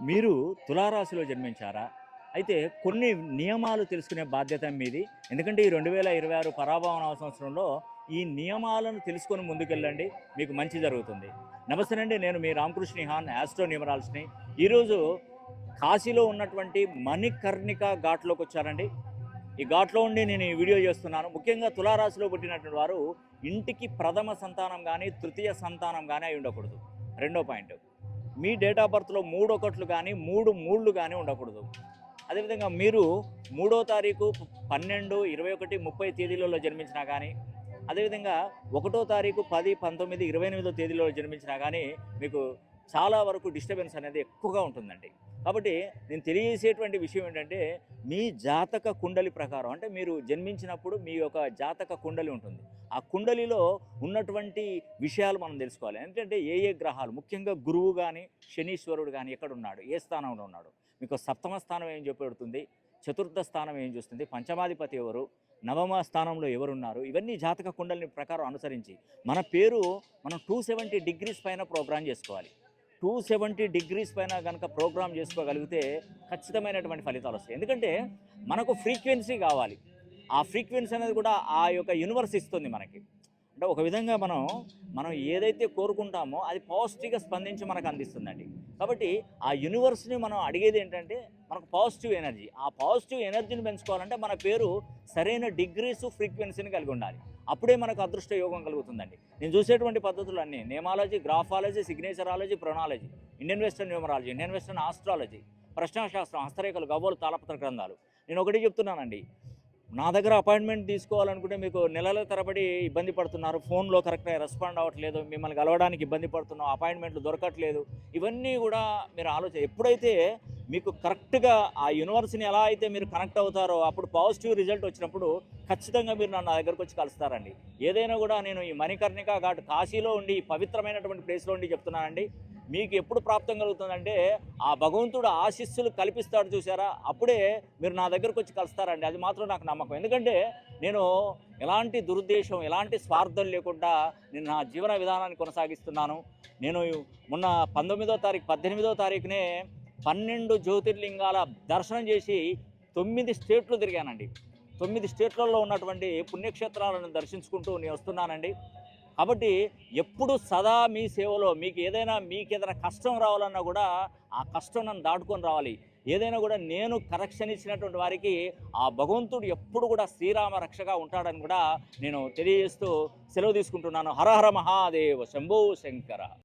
మీరు తులారాశిలో జన్మించారా? అయితే కొన్ని నియమాలు తెలుసుకునే బాధ్యత మీది. ఎందుకంటే ఈ 2026 పరాభవన సంవత్సరంలో ఈ నియమాలను తెలుసుకొని ముందుకెళ్ళండి. మీకు మంచి జరుగుతుంది. నమస్తేనండి. నేను మీ రామకృష్ణ నిహాన్ యాస్ట్రో న్యూమరాలజిస్ట్‌ని. ఈరోజు కాశీలో ఉన్నటువంటి మణికర్ణిక ఘాట్‌లోకి వచ్చానండి. ఈ ఘాట్లో ఉండి నేను ఈ వీడియో చేస్తున్నాను. ముఖ్యంగా తులారాశిలో పుట్టినటువంటి వారు ఇంటికి ప్రథమ సంతానం గానీ, తృతీయ సంతానం గానీ అయి ఉండకూడదు. రెండో పాయింట్. మీ డేట్ ఆఫ్ బర్త్‌లో 3 ఒకట్లు గానీ, 3 మూళ్ళు గానీ ఉండకూడదు. అదేవిధంగా మీరు 3వ తారీఖు 12, 21, 30 తేదీలలో జన్మించినా కానీ, అదేవిధంగా 1వ తారీఖు 10, 19, 28 తేదీలలో జన్మించినా కానీ మీకు చాలా వరకు డిస్టర్బెన్స్ అనేది ఎక్కువగా ఉంటుందండి. కాబట్టి నేను తెలియజేసేటువంటి విషయం ఏంటంటే, మీ జాతక కుండలి ప్రకారం అంటే మీరు జన్మించినప్పుడు మీ యొక్క జాతక కుండలి ఉంటుంది. ఆ కుండలిలో ఉన్నటువంటి విషయాలు మనం తెలుసుకోవాలి. ఏంటంటే ఏ ఏ గ్రహాలు, ముఖ్యంగా గురువు కానీ, శనీశ్వరుడు కానీ ఎక్కడున్నాడు, ఏ స్థానంలో ఉన్నాడు, మీకు సప్తమ స్థానం ఏం చెప్పబడుతుంది, చతుర్థ స్థానం ఏం చూస్తుంది, పంచమాధిపతి ఎవరు, నవమ స్థానంలో ఎవరున్నారు, ఇవన్నీ జాతక కుండలిని ప్రకారం అనుసరించి మన పేరు మనం 270 డిగ్రీస్ పైన ప్రోగ్రామ్ చేసుకోవాలి. 270 డిగ్రీస్ పైన కనుక ప్రోగ్రామ్ చేసుకోగలిగితే ఖచ్చితమైనటువంటి ఫలితాలు వస్తాయి. ఎందుకంటే మనకు ఫ్రీక్వెన్సీ కావాలి. ఆ ఫ్రీక్వెన్సీ అనేది కూడా ఆ యొక్క యూనివర్స్ ఇస్తుంది మనకి. అంటే ఒక విధంగా మనం ఏదైతే కోరుకుంటామో అది పాజిటివ్గా స్పందించి మనకు అందిస్తుందండి. కాబట్టి ఆ యూనివర్స్ని మనం అడిగేది ఏంటంటే మనకు పాజిటివ్ ఎనర్జీ. ఆ పాజిటివ్ ఎనర్జీని పెంచుకోవాలంటే మన పేరు సరైన డిగ్రీస్ ఫ్రీక్వెన్సీని కలిగి ఉండాలి. అప్పుడే మనకు అదృష్ట యోగం కలుగుతుందండి. నేను చూసేటువంటి పద్ధతులు అన్నీ నేమాలజీ, గ్రాఫాలజీ, సిగ్నేచరాలజీ, ప్రొనాలజీ, Indian western numerology, Indian western astrology, ప్రశ్నాశాస్త్రం, హస్తరేఖలు, గవ్వలు, తాళపత్ర గ్రంథాలు. నేను ఒకటి చెప్తున్నానండి, నా దగ్గర అపాయింట్మెంట్ తీసుకోవాలనుకుంటే మీకు నెలల తరబడి ఇబ్బంది పడుతున్నారు, ఫోన్లో కరెక్ట్గా రెస్పాండ్ అవ్వట్లేదు, మిమ్మల్ని కలవడానికి ఇబ్బంది పడుతున్నాం, అపాయింట్మెంట్లు దొరకట్లేదు, ఇవన్నీ కూడా మీరు ఎప్పుడైతే మీకు కరెక్ట్గా ఆ యూనివర్స్ని ఎలా అయితే మీరు కనెక్ట్ అవుతారో అప్పుడు పాజిటివ్ రిజల్ట్ వచ్చినప్పుడు ఖచ్చితంగా మీరు నా దగ్గరకు వచ్చి కలుస్తారండి. ఏదైనా కూడా నేను ఈ మణికర్ణిక ఘాట్ కాశీలో ఉండి పవిత్రమైనటువంటి ప్లేస్లో ఉండి చెప్తున్నానండి, మీకు ఎప్పుడు ప్రాప్తం కలుగుతుందంటే ఆ భగవంతుడు ఆశీస్సులు కల్పిస్తాడు చూసారా, అప్పుడే మీరు నా దగ్గరకు వచ్చి కలుస్తారండి. అది మాత్రం నాకు నమ్మకం. ఎందుకంటే నేను ఎలాంటి దురుద్దేశం, ఎలాంటి స్వార్థం లేకుండా నేను నా జీవన విధానాన్ని కొనసాగిస్తున్నాను. నేను మొన్న 19వ తారీఖు 18వ తారీఖునే 12 జ్యోతిర్లింగాల దర్శనం చేసి 9 స్టేట్లు తిరిగానండి. 9 స్టేట్లలో ఉన్నటువంటి పుణ్యక్షేత్రాలను దర్శించుకుంటూ నేను వస్తున్నానండి. కాబట్టి ఎప్పుడు సదా మీ సేవలో మీకు ఏదైనా కష్టం రావాలన్నా కూడా ఆ కష్టం నన్ను దాటుకొని రావాలి. ఏదైనా కూడా నేను కరెక్షన్ ఇచ్చినటువంటి వారికి ఆ భగవంతుడు ఎప్పుడు కూడా శ్రీరామ రక్షగా ఉంటాడని కూడా నేను తెలియజేస్తూ సెలవు తీసుకుంటున్నాను. హర హర మహాదేవ, శంభో శంకర.